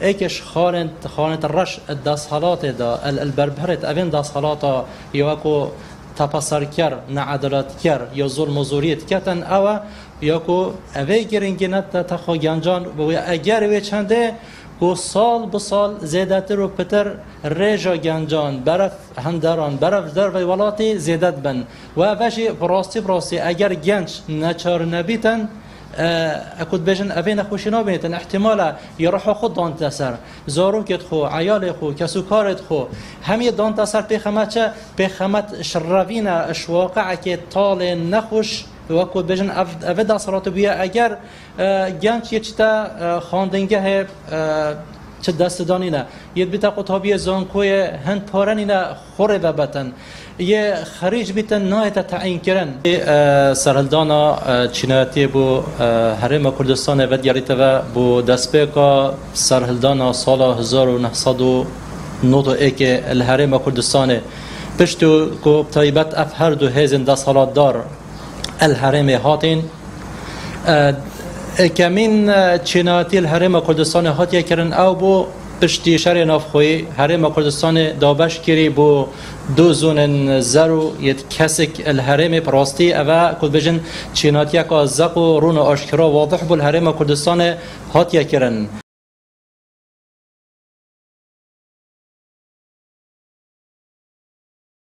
ایکش خانت رش دستحالات دا البربرت اوین دستحالاتا یا کو تپسر کر نعدالت کر یا ظلم و زوریت کتن او یا کو اوی گرنگینت تخو گنجان و اگر وی چنده کو سال به سال زیادتر و پتر رجا گنجان برف هندران برف در و ولاتی زیادت بن و اوشی براستی اگر گنج نچار نبیتن اكود بيجن افين خوشي نابيتن احتمالا يروحوا خود دان تسر زاروكت خو عيال خو كسوكارت خو هم دان تسر بخمت شروينا اشواقع كي طال نخوش وكود بيجن افدا صلات بيا اگر گنج يچتا خاندنگه چه دستدانینا یه بیت قطابی زانکوی هند پارنینا خوره و بتن یه خریج بیتن نایت تعیین کردن سرهلدانا چینایتی بو حرم کردستان و دیاریت و بو دستپیکا سرهلدانا سال 1991 الحرم کردستان پشتو کو تایبت اف هر دو هزین دست حالات دار الحرم هاتین کمین چینایتی الحرم کردستان هاتیه کردن او بو پشتی شهر نافخوی حرم کردستان دابش کری بو دو زون زرو یت کسک الحرم پراستی او کد بجن چینایتی که زق و رون آشکرا واضح بو الحرم کردستان هاتیه کردن